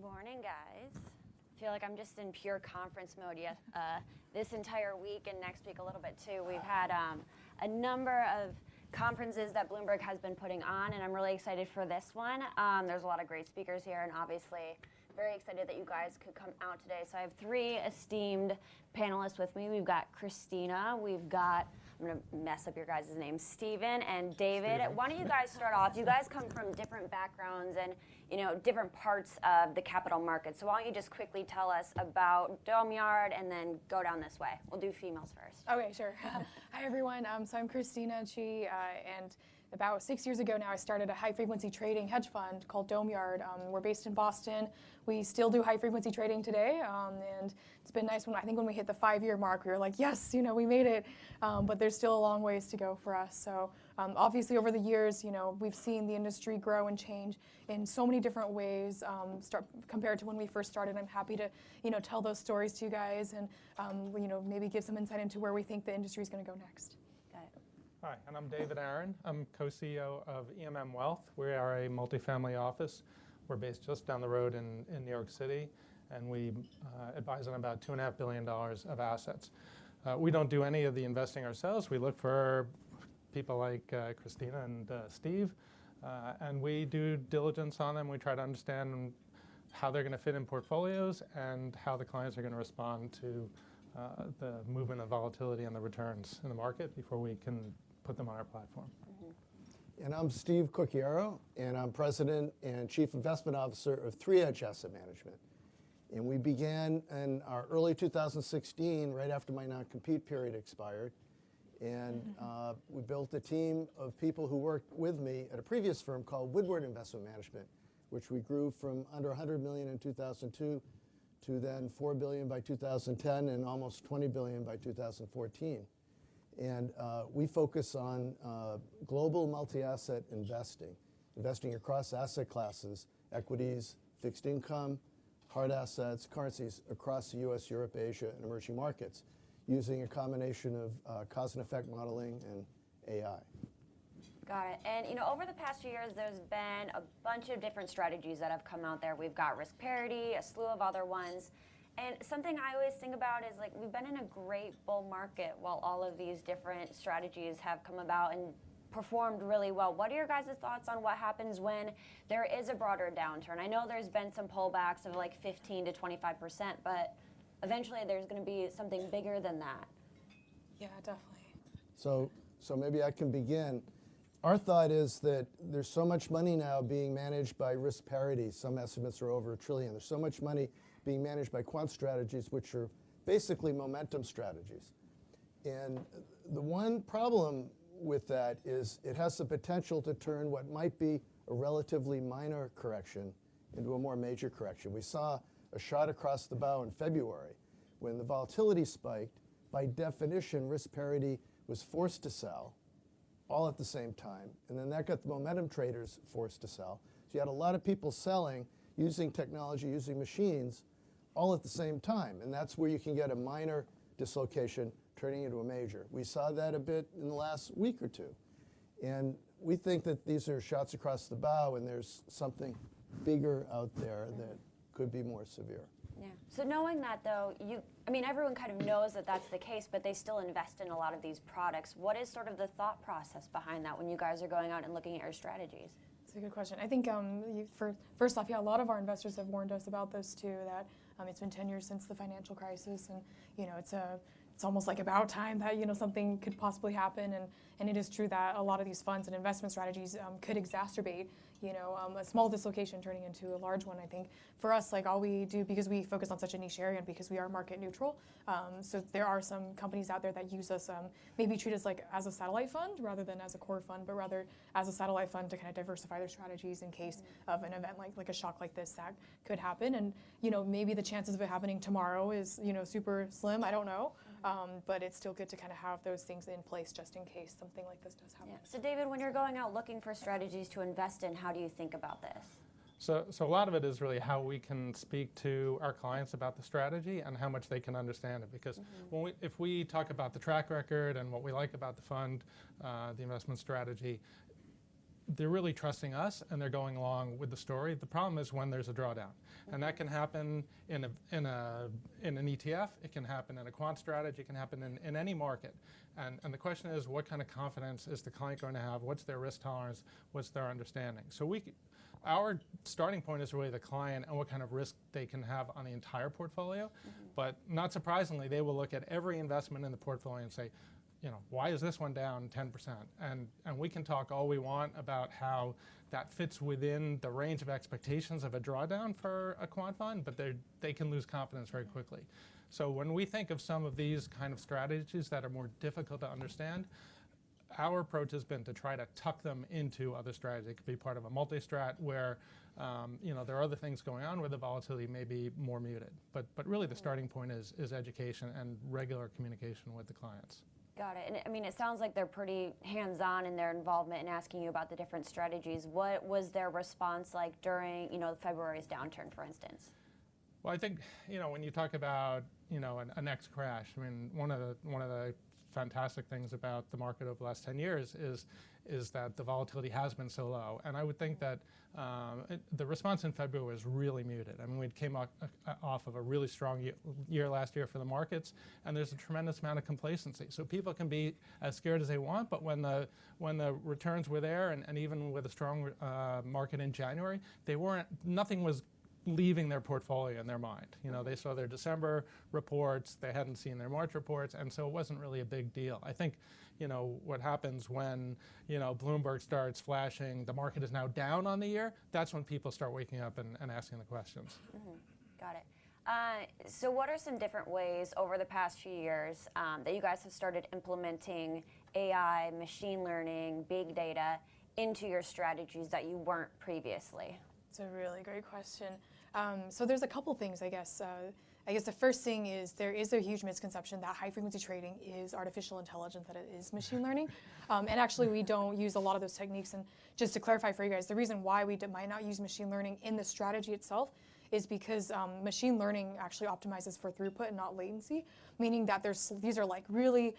Morning, guys. I feel like I'm just in pure conference mode this entire week and next week a little bit too. We've had a number of conferences that Bloomberg has been putting on, and I'm really excited for this one. There's a lot of great speakers here, and obviously very excited that you guys could come out today. So I have three esteemed panelists with me. We've got Christina, we've got, I'm going to mess up your guys' names, Steven and David. Why don't you guys start off? You guys come from different backgrounds and different parts of the capital market. So why don't you just quickly tell us about Domeyard and then go down this way. We'll do females first. Okay, sure. Hi, everyone. So I'm Christina Qi, and about 6 years ago now, I started a high-frequency trading hedge fund called Domeyard. We're based in Boston. We still do high-frequency trading today, and it's been nice. When we hit the 5-year mark, we were like, yes, we made it. But there's still a long ways to go for us. So obviously, over the years, we've seen the industry grow and change in so many different ways. Compared to when we first started, I'm happy to tell those stories to you guys and maybe give some insight into where we think the industry is going to go next. Hi, and I'm David Aaron. I'm co-CEO of EMM Wealth. We are a multifamily office. We're based just down the road in New York City, and we advise on about $2.5 billion of assets. We don't do any of the investing ourselves. We look for people like Christina and Steve, and we do diligence on them. We try to understand how they're going to fit in portfolios and how the clients are going to respond to the movement of volatility and the returns in the market before we can put them on our platform. Mm-hmm. And I'm Steve Cucchiaro, and I'm President and Chief Investment Officer of Hedge Asset Management. And we began in our early 2016, right after my non-compete period expired. And we built a team of people who worked with me at a previous firm called Woodward Investment Management, which we grew from under $100 million in 2002 to then $4 billion by 2010 and almost $20 billion by 2014. And we focus on global multi-asset investing across asset classes, equities, fixed income, hard assets, currencies across the US, Europe, Asia, and emerging markets, using a combination of cause and effect modeling and AI. Got it. And over the past few years, there's been a bunch of different strategies that have come out there. We've got risk parity, a slew of other ones. And something I always think about is we've been in a great bull market while all of these different strategies have come about and performed really well. What are your guys' thoughts on what happens when there is a broader downturn? I know there's been some pullbacks of 15 to 25%, but eventually there's going to be something bigger than that. Yeah, definitely. So maybe I can begin. Our thought is that there's so much money now being managed by risk parity. Some estimates are over $1 trillion. There's so much money being managed by quant strategies, which are basically momentum strategies. And the one problem with that is it has the potential to turn what might be a relatively minor correction into a more major correction. We saw a shot across the bow in February when the volatility spiked. By definition, risk parity was forced to sell all at the same time. And then that got the momentum traders forced to sell. So you had a lot of people selling, using technology, using machines, all at the same time. And that's where you can get a minor dislocation turning into a major. We saw that a bit in the last week or two. And we think that these are shots across the bow, and there's something bigger out there that could be more severe. Yeah. So knowing that, though, everyone kind of knows that that's the case, but they still invest in a lot of these products. What is sort of the thought process behind that when you guys are going out and looking at your strategies? That's a good question. I think first off, a lot of our investors have warned us about this too, that it's been 10 years since the financial crisis, and it's almost like about time that something could possibly happen, and it is true that a lot of these funds and investment strategies could exacerbate a small dislocation turning into a large one. I think for us, all we do, because we focus on such a niche area and because we are market neutral, so there are some companies out there that use us, maybe treat us as a satellite fund rather than as a core fund, but rather as a satellite fund to kind of diversify their strategies in case of an event like a shock like this that could happen. And maybe the chances of it happening tomorrow is super slim. I don't know. But it's still good to kind of have those things in place just in case something like this does happen. Yeah. So David, when you're going out looking for strategies to invest in, how do you think about this? So a lot of it is really how we can speak to our clients about the strategy and how much they can understand it. Because if we talk about the track record and what we like about the fund, the investment strategy, they're really trusting us and they're going along with the story. The problem is when there's a drawdown, and that can happen in an ETF. It can happen in a quant strategy. It can happen in any market. And the question is, what kind of confidence is the client going to have? What's their risk tolerance? What's their understanding? So our starting point is really the client and what kind of risk they can have on the entire portfolio. But not surprisingly, they will look at every investment in the portfolio and say, why is this one down 10%? And we can talk all we want about how that fits within the range of expectations of a drawdown for a quant fund, but they can lose confidence very quickly. So when we think of some of these kind of strategies that are more difficult to understand, our approach has been to try to tuck them into other strategies. It could be part of a multi-strat where there are other things going on where the volatility may be more muted. But really the starting point is education and regular communication with the clients. Got it. And I mean, it sounds like they're pretty hands-on in their involvement in asking you about the different strategies. What was their response like during, February's downturn, for instance? Well, I think, when you talk about, a next crash, I mean, one of the fantastic things about the market over the last 10 years is that the volatility has been so low. And I would think that the response in February was really muted. I mean, we came off of a really strong year last year for the markets, and there's a tremendous amount of complacency. So people can be as scared as they want, but when the returns were there, and even with a strong market in January, nothing was leaving their portfolio in their mind. They saw their December reports, they hadn't seen their March reports, and so it wasn't really a big deal. I think, what happens when, Bloomberg starts flashing, the market is now down on the year, that's when people start waking up and asking the questions. Got it. So what are some different ways over the past few years that you guys have started implementing AI, machine learning, big data into your strategies that you weren't previously? It's a really great question. So there's a couple things, I guess. I guess the first thing is there is a huge misconception that high-frequency trading is artificial intelligence, that it is machine learning. And actually, we don't use a lot of those techniques. And just to clarify for you guys, the reason why we might not use machine learning in the strategy itself is because machine learning actually optimizes for throughput and not latency, meaning that these are like really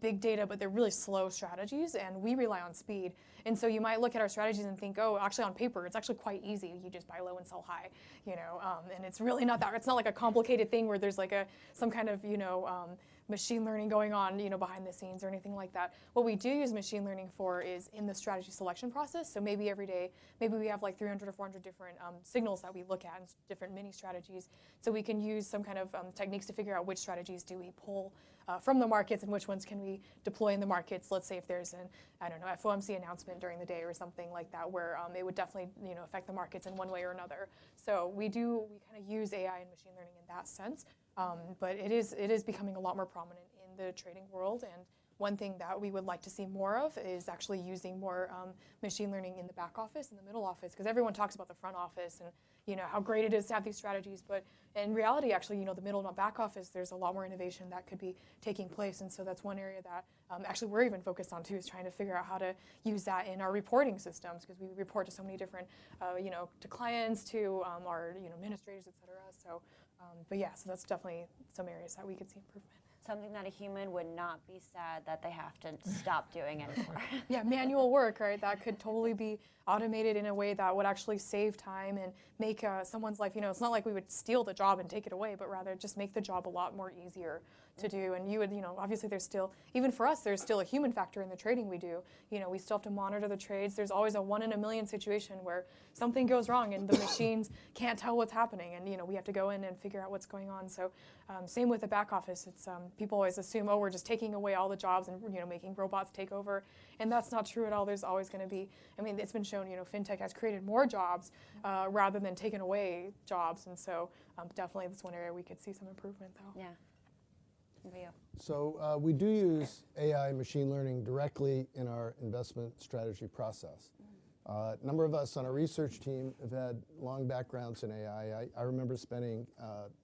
big data, but they're really slow strategies, and we rely on speed. And so you might look at our strategies and think, oh, actually on paper, it's actually quite easy. You just buy low and sell high, and it's really not that. It's not like a complicated thing where there's like some kind of machine learning going on, behind the scenes or anything like that. What we do use machine learning for is in the strategy selection process. So maybe every day, we have like 300 or 400 different signals that we look at, and different mini strategies. So we can use some kind of techniques to figure out which strategies do we pull from the markets and which ones can we deploy in the markets. Let's say if there's an, FOMC announcement during the day or something like that, where it would definitely, affect the markets in one way or another. So we kind of use AI and machine learning in that sense. But it is becoming a lot more prominent in the trading world, and one thing that we would like to see more of is actually using more machine learning in the back office and the middle office, because everyone talks about the front office and how great it is to have these strategies, but in reality, actually, the middle and back office, there's a lot more innovation that could be taking place, and so that's one area that actually we're even focused on too, is trying to figure out how to use that in our reporting systems, because we report to so many different, to clients, to our administrators, et cetera. So. But yeah, so that's definitely some areas that we could see improvement. Something that a human would not be sad that they have to stop doing anymore. Yeah, manual work, right? That could totally be automated in a way that would actually save time and make someone's life, it's not like we would steal the job and take it away, but rather just make the job a lot more easier to do. And you would, obviously there's still, even for us, there's still a human factor in the trading we do. We still have to monitor the trades. There's always a 1 in a million situation where something goes wrong and the machines can't tell what's happening, and we have to go in and figure out what's going on. So same with the back office. It's people always assume, oh, we're just taking away all the jobs and making robots take over, and that's not true at all. There's always going to be, it's been shown, fintech has created more jobs rather than taken away jobs, and so definitely that's one area we could see some improvement though. Yeah. So we do use AI machine learning directly in our investment strategy process. A number of us on our research team have had long backgrounds in AI. I remember spending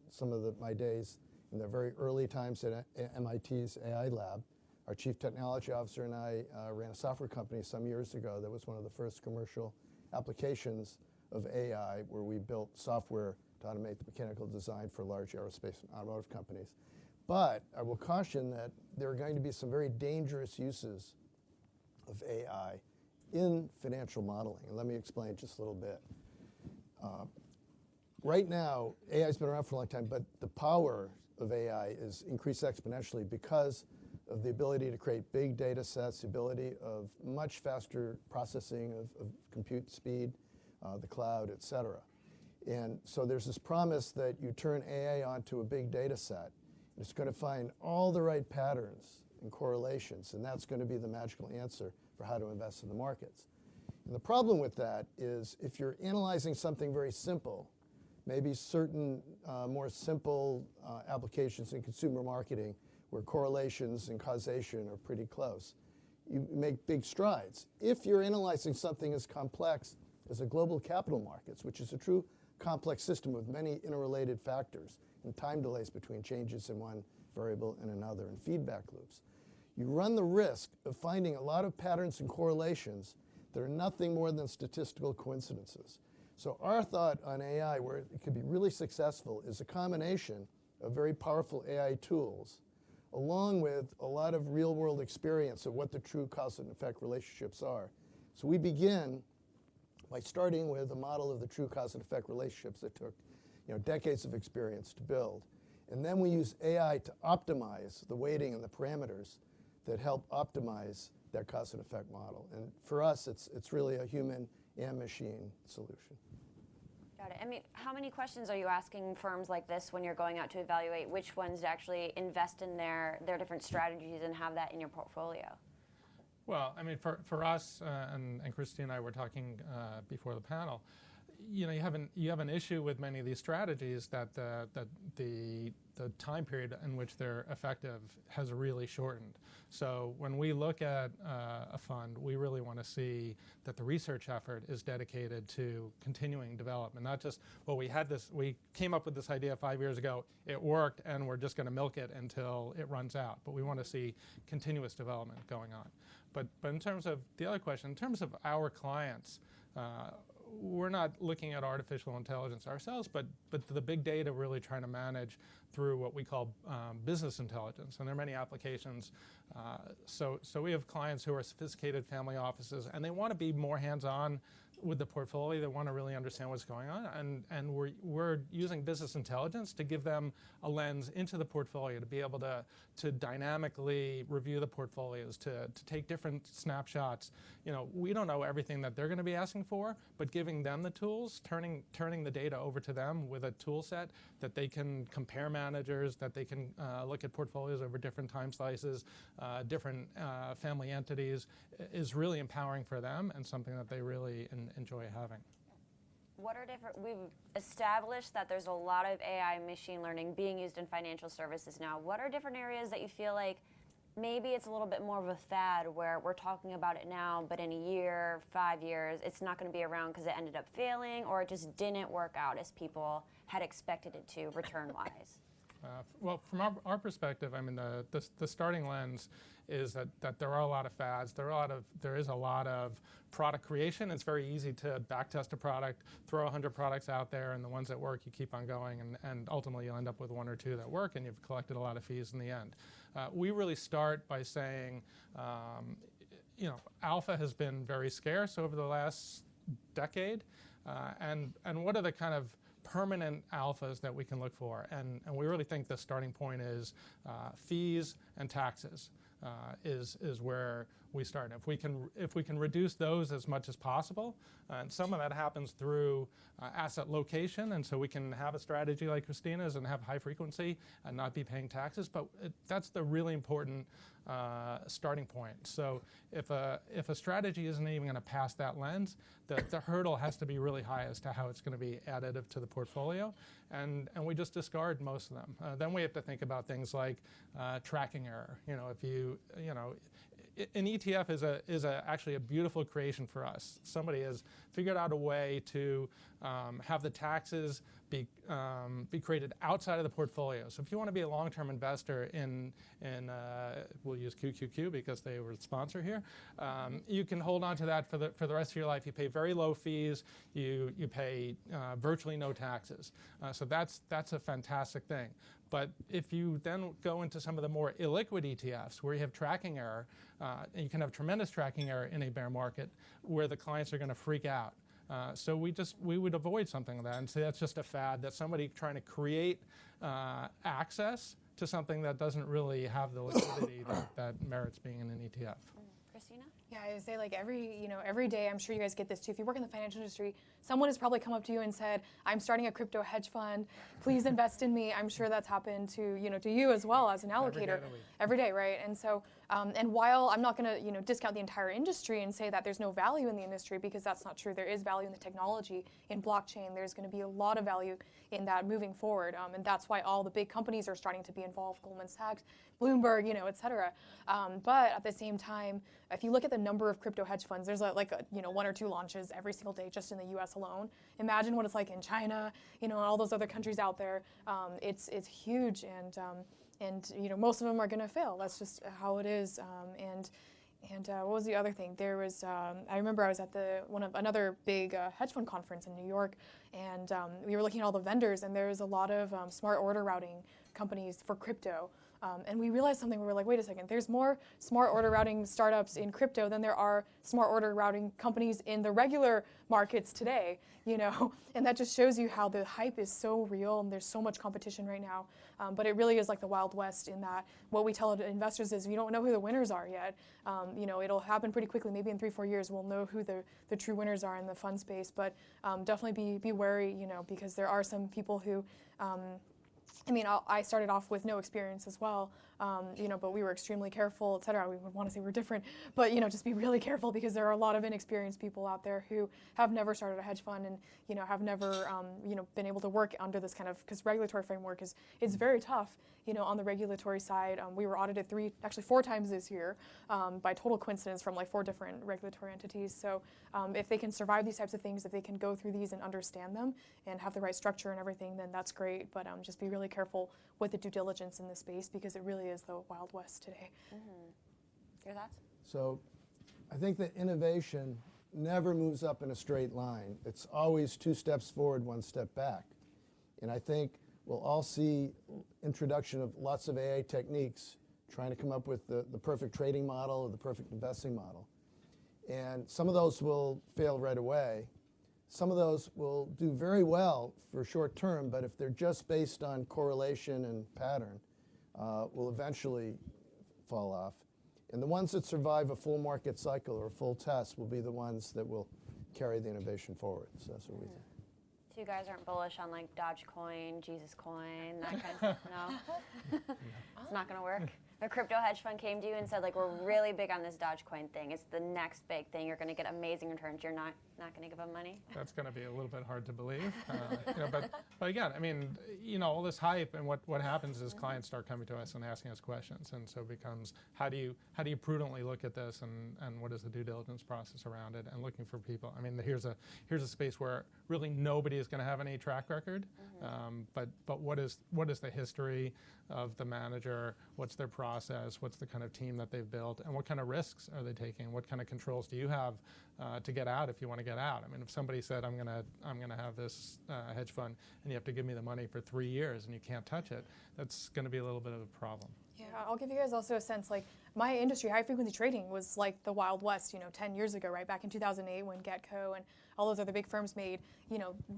some of my days in the very early times at MIT's AI lab. Our chief technology officer and I ran a software company some years ago that was one of the first commercial applications of AI, where we built software to automate the mechanical design for large aerospace and automotive companies. But I will caution that there are going to be some very dangerous uses of AI in financial modeling. And let me explain just a little bit. Right now, AI has been around for a long time, but the power of AI is increased exponentially because of the ability to create big data sets, the ability of much faster processing of compute speed, the cloud, et cetera. And so there's this promise that you turn AI onto a big data set, and it's going to find all the right patterns and correlations, and that's going to be the magical answer for how to invest in the markets. And the problem with that is if you're analyzing something very simple, maybe certain more simple applications in consumer marketing where correlations and causation are pretty close, you make big strides. If you're analyzing something as complex as a global capital markets, which is a true complex system with many interrelated factors and time delays between changes in one variable and another and feedback loops, you run the risk of finding a lot of patterns and correlations that are nothing more than statistical coincidences. So our thought on AI, where it could be really successful, is a combination of very powerful AI tools along with a lot of real-world experience of what the true cause and effect relationships are. So we begin by starting with a model of the true cause and effect relationships that took decades of experience to build. And then we use AI to optimize the weighting and the parameters that help optimize that cause and effect model. And for us, it's really a human and machine solution. Got it. I mean, how many questions are you asking firms like this when you're going out to evaluate which ones to actually invest in their different strategies and have that in your portfolio? Well, I mean, for us, and Christina and I were talking before the panel, you have an issue with many of these strategies that the time period in which they're effective has really shortened. So when we look at a fund, we really want to see that the research effort is dedicated to continuing development, not just, well, we came up with this idea 5 years ago, it worked, and we're just going to milk it until it runs out. But we want to see continuous development going on. But in terms of the other question, in terms of our clients, we're not looking at artificial intelligence ourselves, but the big data really trying to manage through what we call business intelligence. And there are many applications. So we have clients who are sophisticated family offices, and they want to be more hands-on with the portfolio. They want to really understand what's going on. And we're using business intelligence to give them a lens into the portfolio to be able to dynamically review the portfolios, to take different snapshots. We don't know everything that they're going to be asking for, but giving them the tools, turning the data over to them with a tool set that they can compare managers, that they can look at portfolios over different time slices, different family entities, is really empowering for them and something that they really enjoy having. We've established that there's a lot of AI machine learning being used in financial services now. What are different areas that you feel like maybe it's a little bit more of a fad where we're talking about it now, but in a year, 5 years, it's not going to be around because it ended up failing or it just didn't work out as people had expected it to return-wise? Well, from our perspective, I mean, the starting lens is that there are a lot of fads. There is a lot of product creation. It's very easy to backtest a product, throw 100 products out there, and the ones that work, you keep on going, and ultimately you'll end up with 1 or 2 that work, and you've collected a lot of fees in the end. We really start by saying, alpha has been very scarce over the last decade, and what are the kind of permanent alphas that we can look for, and we really think the starting point is fees and taxes is where we start. If we can reduce those as much as possible, and some of that happens through asset location, and so we can have a strategy like Christina's and have high frequency and not be paying taxes. But that's the really important starting point. So if a strategy isn't even going to pass that lens, the hurdle has to be really high as to how it's going to be additive to the portfolio, and we just discard most of them. Then we have to think about things like tracking error. An ETF is actually a beautiful creation for us. Somebody has figured out a way to have the taxes be created outside of the portfolio. So if you want to be a long-term investor in we'll use QQQ because they were the sponsor here, you can hold on to that for the rest of your life. You pay very low fees. You pay virtually no taxes. So that's a fantastic thing. But if you then go into some of the more illiquid ETFs where you have tracking error, and you can have tremendous tracking error in a bear market where the clients are going to freak out. So we would avoid something like that and say that's just a fad, that's somebody trying to create access to something that doesn't really have the liquidity that merits being in an ETF. Christina? Yeah, I would say like every day, I'm sure you guys get this too. If you work in the financial industry, someone has probably come up to you and said, "I'm starting a crypto hedge fund. Please invest in me." I'm sure that's happened to you as well as an allocator every day, right? And so, and while I'm not going to discount the entire industry and say that there's no value in the industry, because that's not true. There is value in the technology, in blockchain. There's going to be a lot of value in that moving forward, and that's why all the big companies are starting to be involved: Goldman Sachs, Bloomberg, et cetera. But at the same time, if you look at the number of crypto hedge funds, there's one or two launches every single day just in the U.S. alone. Imagine what it's like in China, and all those other countries out there. It's huge, and most of them are going to fail. That's just how it is. And what was the other thing? There was I remember I was at another big hedge fund conference in New York, and we were looking at all the vendors, and there was a lot of smart order routing companies for crypto. And we realized something. We were like, wait a second, there's more smart order routing startups in crypto than there are smart order routing companies in the regular markets today, and that just shows you how the hype is so real and there's so much competition right now. But it really is like the Wild West in that what we tell investors is we don't know who the winners are yet. It'll happen pretty quickly. Maybe in 3-4 years we'll know who the true winners are in the fund space. But definitely be wary, because there are some people who I started off with no experience as well, but we were extremely careful, et cetera. We would want to say we're different, but just be really careful because there are a lot of inexperienced people out there who have never started a hedge fund and have never been able to work under this kind of, because regulatory framework is very tough. On the regulatory side, we were audited 4 times this year by total coincidence from like 4 different regulatory entities. So if they can survive these types of things, if they can go through these and understand them and have the right structure and everything, then that's great. But just be really careful with the due diligence in this space because it really is the Wild West today. Mm-hmm. Your thoughts? So I think that innovation never moves up in a straight line. It's always 2 steps forward, 1 step back. And I think we'll all see introduction of lots of AI techniques trying to come up with the perfect trading model or the perfect investing model. And some of those will fail right away. Some of those will do very well for short term, but if they're just based on correlation and pattern, will eventually fall off. And the ones that survive a full market cycle or a full test will be the ones that will carry the innovation forward. So that's what we think. So you guys aren't bullish on like Dogecoin, Jesus Coin, that kind of stuff? No? It's not going to work? A crypto hedge fund came to you and said, like, we're really big on this Dogecoin thing. It's the next big thing. You're going to get amazing returns. You're not going to give them money? That's going to be a little bit hard to believe. But again, all this hype and what happens is clients start coming to us and asking us questions. And so it becomes, how do you prudently look at this and what is the due diligence process around it and looking for people. Here's a space where really nobody is going to have any track record. But what is the history of the manager? What's their process? What's the kind of team that they've built? And what kind of risks are they taking? What kind of controls do you have to get out if you want to get out? If somebody said, I'm gonna have this hedge fund and you have to give me the money for 3 years and you can't touch it, that's going to be a little bit of a problem. Yeah, I'll give you guys also a sense, like my industry, high-frequency trading, was like the Wild West, 10 years ago, right? Back in 2008 when GetCo and all those other big firms made,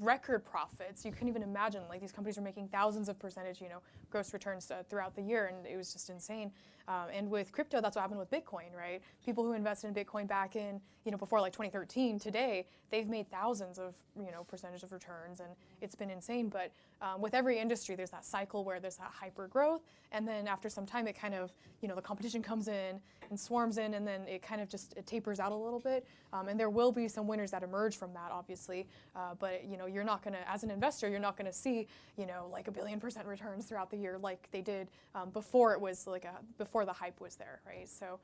record profits. You couldn't even imagine, like these companies were making thousands of percentage, gross returns throughout the year, and it was just insane. And with crypto, that's what happened with Bitcoin, right? People who invested in Bitcoin back in, before like 2013, today, they've made thousands of, percentage of returns, and it's been insane. But with every industry, there's that cycle where there's that hyper growth, and then after some time, it kind of, the competition comes in and swarms in, and then it kind of just it tapers out a little bit. And there will be some winners that emerge from that, obviously. But you're not going to, as an investor, you're not going to see, like 1 billion% returns throughout the year like they did before it was before the hype was there, right? So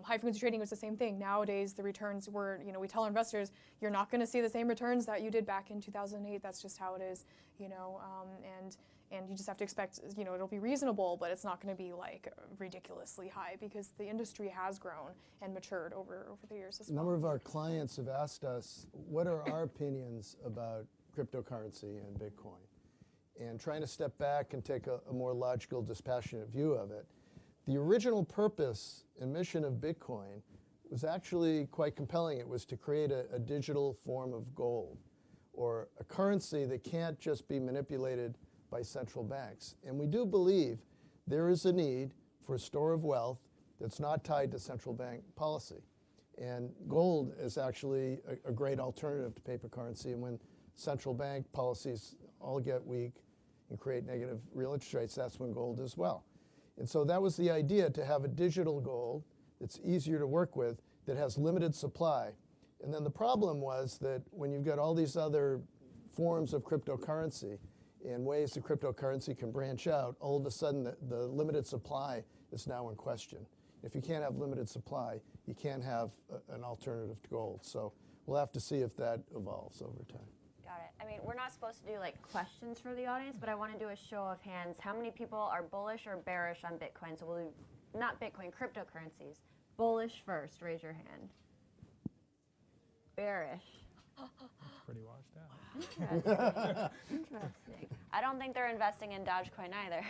High-frequency trading was the same thing. Nowadays, the returns were, we tell our investors, you're not going to see the same returns that you did back in 2008. That's just how it is, and you just have to expect, it'll be reasonable, but it's not going to be like ridiculously high because the industry has grown and matured over the years as well. A number of our clients have asked us, what are our opinions about cryptocurrency and Bitcoin? And trying to step back and take a more logical, dispassionate view of it. The original purpose and mission of Bitcoin was actually quite compelling. It was to create a digital form of gold, or a currency that can't just be manipulated by central banks. And we do believe there is a need for a store of wealth that's not tied to central bank policy. And gold is actually a great alternative to paper currency. And when central bank policies all get weak and create negative real interest rates, that's when gold is well. And so that was the idea, to have a digital gold that's easier to work with, that has limited supply. And then the problem was that when you've got all these other forms of cryptocurrency and ways that cryptocurrency can branch out, all of a sudden the limited supply is now in question. If you can't have limited supply, you can't have an alternative to gold. So we'll have to see if that evolves over time. Got it. I mean, we're not supposed to do like questions for the audience, but I want to do a show of hands. How many people are bullish or bearish on Bitcoin? So we'll do, not Bitcoin, cryptocurrencies. Bullish first, raise your hand. Bearish. Pretty washed out. Interesting. I don't think they're investing in Dogecoin either.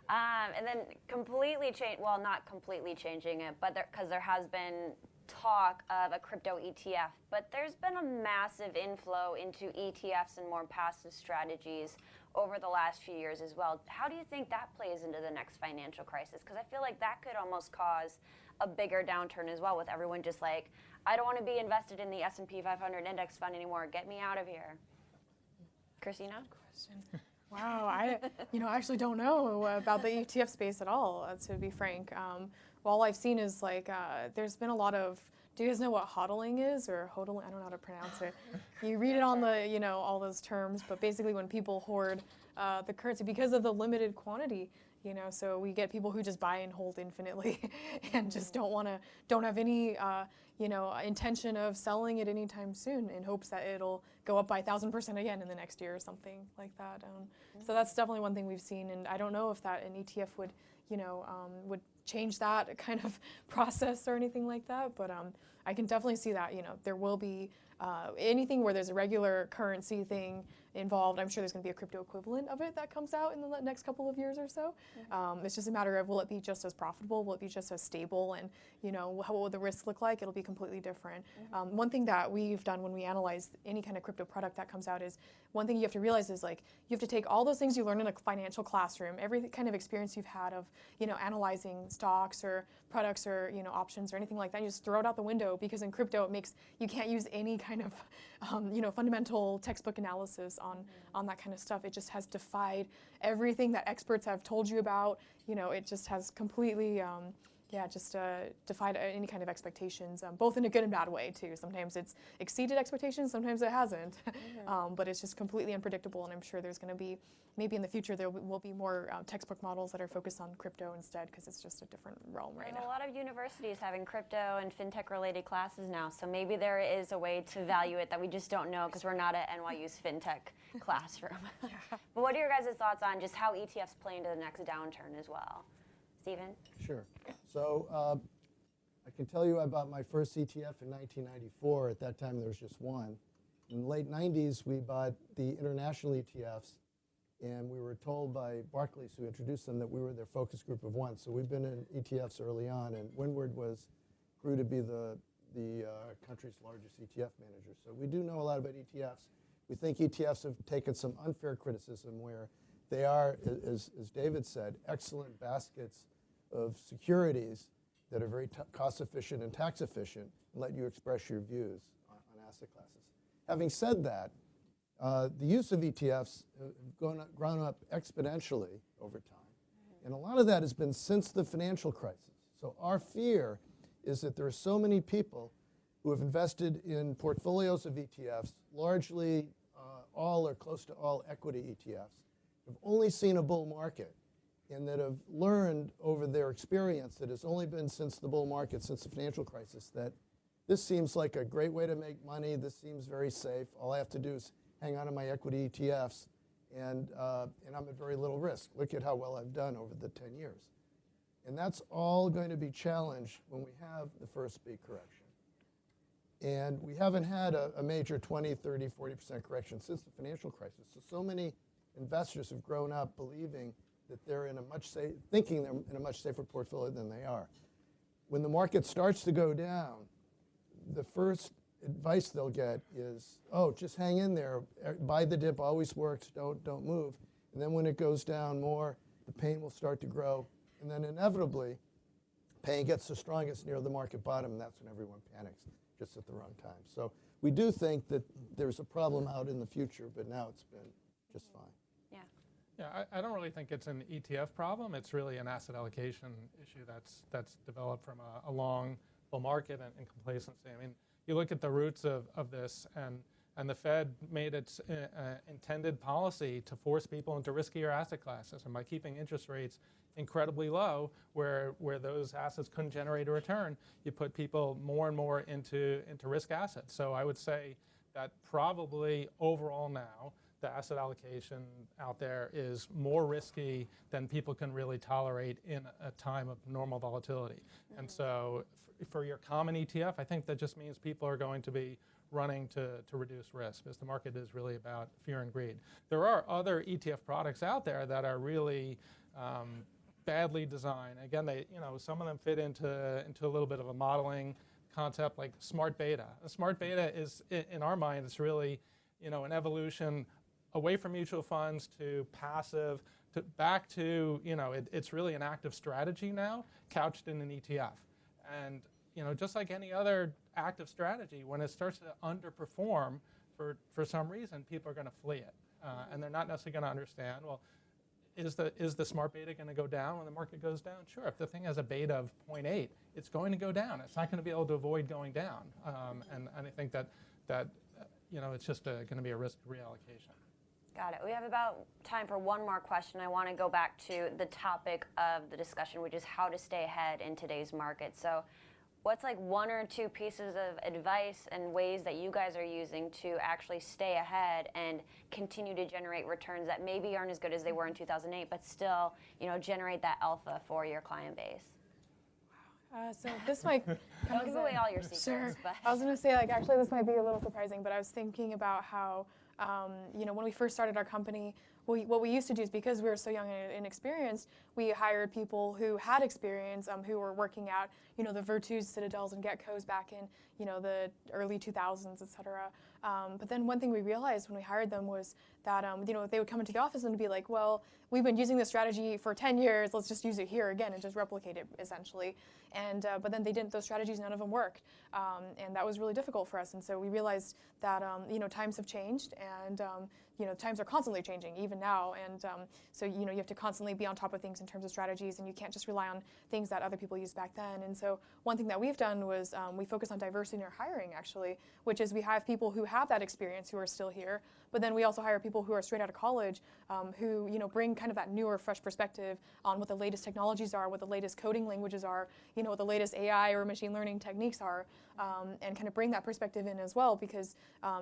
And then completely change, well, not completely changing it, but because there has been talk of a crypto ETF, but there's been a massive inflow into ETFs and more passive strategies over the last few years as well. How do you think that plays into the next financial crisis? Because I feel like that could almost cause a bigger downturn as well, with everyone just like, I don't want to be invested in the S&P 500 index fund anymore. Get me out of here. Christina? Question. Wow, I actually don't know about the ETF space at all, to be frank. All I've seen is like there's been a lot of. Do you guys know what hodling is, or hodling? I don't know how to pronounce it. You read it on the all those terms, but basically when people hoard the currency because of the limited quantity. So we get people who just buy and hold infinitely, and just don't have any intention of selling it anytime soon, in hopes that it'll go up by 1,000% again in the next year or something like that. So that's definitely one thing we've seen, and I don't know if that an ETF would change that kind of process or anything like that. But I can definitely see that there will be anything where there's a regular currency thing involved. I'm sure there's going to be a crypto equivalent of it that comes out in the next couple of years or so. It's just a matter of, will it be just as profitable? Will it be just as stable? And what will the risks look like? It'll be completely different. One thing that we've done when we analyze any kind of crypto product that comes out is, one thing you have to realize is, like, you have to take all those things you learn in a financial classroom, every kind of experience you've had of analyzing stocks or products or options or anything like that, and you just throw it out the window, because in crypto you can't use any kind of fundamental textbook analysis on that kind of stuff. It just has defied everything that experts have told you about. It just has completely defied any kind of expectations, both in a good and bad way too. Sometimes it's exceeded expectations, sometimes it hasn't. But it's just completely unpredictable, and I'm sure there's going to be, maybe in the future, there will be more textbook models that are focused on crypto instead, because it's just a different realm right now. A lot of universities having crypto and fintech related classes now, so maybe there is a way to value it that we just don't know, because we're not at NYU's fintech classroom. But what are your guys' thoughts on just how ETFs play into the next downturn as well? Stephen? Sure. So I can tell you I bought my first ETF in 1994. At that time, there was just one. In the late 90s, we bought the international ETFs, and we were told by Barclays, who introduced them, that we were their focus group of one. So we've been in ETFs early on, and Windward grew to be the country's largest ETF manager. So we do know a lot about ETFs. We think ETFs have taken some unfair criticism, where they are, as David said, excellent baskets of securities that are very cost efficient and tax efficient, and let you express your views on asset classes. Having said that, the use of ETFs have grown up exponentially over time. And a lot of that has been since the financial crisis. So our fear is that there are so many people who have invested in portfolios of ETFs, largely all or close to all equity ETFs, have only seen a bull market. and that have learned over their experience that has only been since the bull market, since the financial crisis, that this seems like a great way to make money. This seems very safe. All I have to do is hang on to my equity ETFs, and I'm at very little risk. Look at how well I've done over the 10 years. And that's all going to be challenged when we have the first big correction. And we haven't had a major 20, 30, 40% correction since the financial crisis. So many investors have grown up believing that they're in a thinking they're in a much safer portfolio than they are. When the market starts to go down, the first advice they'll get is, oh, just hang in there. Buy the dip always works. Don't move. And then when it goes down more, the pain will start to grow. And then inevitably, pain gets the strongest near the market bottom, and that's when everyone panics, just at the wrong time. So we do think that there's a problem out in the future, but now it's been just fine. Yeah, I don't really think it's an ETF problem. It's really an asset allocation issue that's developed from a long bull market and complacency. I mean, you look at the roots of this, and the Fed made its intended policy to force people into riskier asset classes, and by keeping interest rates incredibly low, where those assets couldn't generate a return, you put people more and more into risk assets. So I would say that probably overall now, the asset allocation out there is more risky than people can really tolerate in a time of normal volatility. And so for your common ETF, I think that just means people are going to be running to reduce risk, because the market is really about fear and greed. There are other ETF products out there that are really badly designed. Again, some of them fit into a little bit of a modeling concept, like smart beta. A smart beta is, in our mind, it's really an evolution away from mutual funds to passive, back to, it's really an active strategy now, couched in an ETF. And, just like any other active strategy, when it starts to underperform for some reason, people are going to flee it. And they're not necessarily going to understand, well, is the smart beta going to go down when the market goes down? Sure, if the thing has a beta of 0.8, it's going to go down. It's not going to be able to avoid going down. And I think that it's just going to be a risk reallocation. Got it. We have about time for one more question. I want to go back to the topic of the discussion, which is how to stay ahead in today's market. So what's like one or two pieces of advice and ways that you guys are using to actually stay ahead and continue to generate returns that maybe aren't as good as they were in 2008, but still, generate that alpha for your client base? So this might Don't give away all your secrets. Sure. But I was going to say, actually, this might be a little surprising, but I was thinking about how, when we first started our company, what we used to do is, because we were so young and inexperienced, we hired people who had experience, who were working at, the Virtus, Citadels, and Getcos back in, the early 2000s, et cetera. But then one thing we realized when we hired them was that, they would come into the office and be like, well, we've been using this strategy for 10 years, let's just use it here again and just replicate it, essentially. And but then those strategies, none of them worked. And that was really difficult for us. And so we realized that, times have changed, and, times are constantly changing, even now. And so, you have to constantly be on top of things in terms of strategies, and you can't just rely on things that other people used back then. And so one thing that we've done was we focus on diversity in our hiring, actually, which is we have people who have that experience who are still here, but then we also hire people who are straight out of college, who, bring kind of that newer, fresh perspective on what the latest technologies are, what the latest coding languages are, what the latest AI or machine learning techniques are, and kind of bring that perspective in as well, because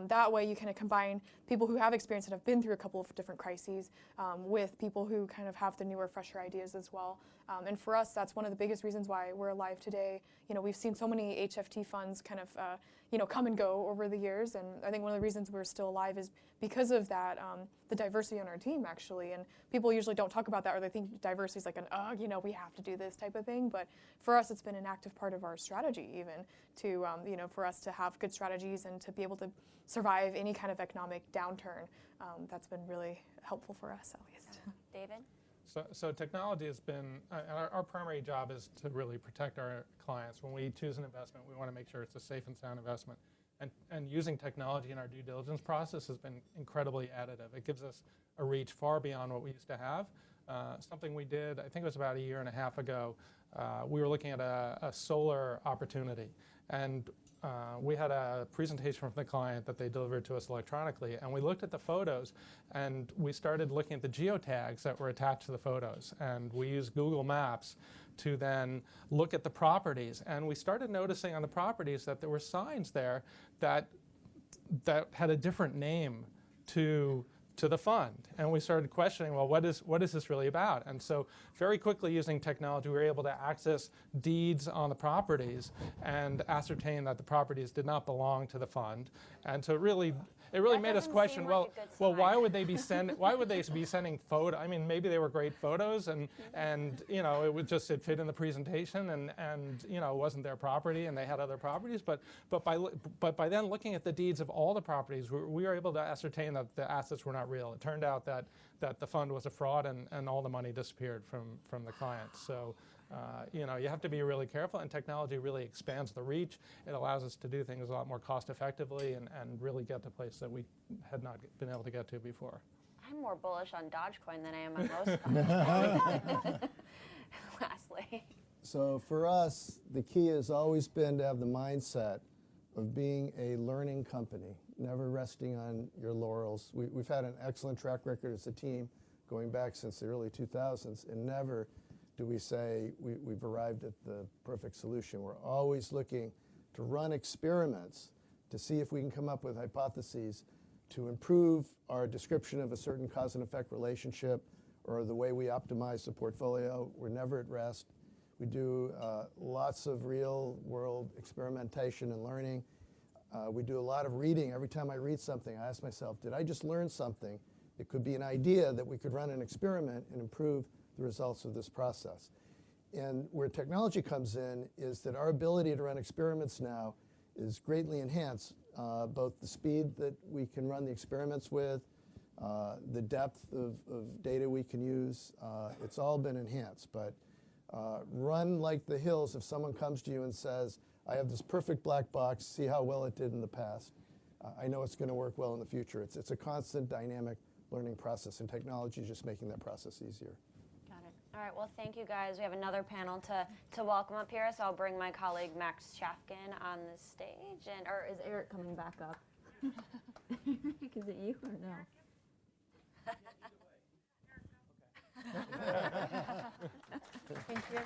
that way you kind of combine people who have experience and have been through a couple of different crises with people who kind of have the newer, fresher ideas as well. And for us, that's one of the biggest reasons why we're alive today. We've seen so many HFT funds kind of, come and go over the years. And I think one of the reasons we're still alive is because of that, the diversity on our team, actually. And people usually don't talk about that, or they think diversity is like we have to do this type of thing. But for us, it's been an active part of our strategy, even to, for us to have good strategies and to be able to survive any kind of economic downturn. That's been really helpful for us, at least. David? So technology has been, our primary job is to really protect our clients. When we choose an investment, we want to make sure it's a safe and sound investment. And using technology in our due diligence process has been incredibly additive. It gives us a reach far beyond what we used to have. Something we did, I think it was about a year and a half ago, we were looking at a solar opportunity. And we had a presentation from the client that they delivered to us electronically, and we looked at the photos, and we started looking at the geotags that were attached to the photos, and we used Google Maps to then look at the properties, and we started noticing on the properties that there were signs there that had a different name to the fund, and we started questioning, well, what is this really about? And so very quickly, using technology, we were able to access deeds on the properties and ascertain that the properties did not belong to the fund. And so it really made us question, well, why would they be sending photo? I mean, maybe they were great photos, and you know, it fit in the presentation, and you know, it wasn't their property, and they had other properties. But by then looking at the deeds of all the properties, we were able to ascertain that the assets were not real. It turned out that the fund was a fraud, and all the money disappeared from the clients. So. You know, you have to be really careful, and technology really expands the reach. It allows us to do things a lot more cost effectively and really get to places that we had not been able to get to before. I'm more bullish on Dogecoin than I am on most companies. Lastly. So for us, the key has always been to have the mindset of being a learning company, never resting on your laurels. We've had an excellent track record as a team going back since the early 2000s, and never do we say we've arrived at the perfect solution. We're always looking to run experiments to see if we can come up with hypotheses to improve our description of a certain cause and effect relationship or the way we optimize the portfolio. We're never at rest. We do lots of real-world experimentation and learning. We do a lot of reading. Every time I read something, I ask myself, did I just learn something? It could be an idea that we could run an experiment and improve the results of this process. And where technology comes in is that our ability to run experiments now is greatly enhanced, both the speed that we can run the experiments with, the depth of data we can use. It's all been enhanced. But run like the hills if someone comes to you and says, I have this perfect black box, see how well it did in the past. I know it's going to work well in the future. It's a constant dynamic learning process, and technology is just making that process easier. All right, well, thank you guys. We have another panel to welcome up here, so I'll bring my colleague Max Chafkin on the stage. Or is Eric coming back up? Is it you or no? Thank you.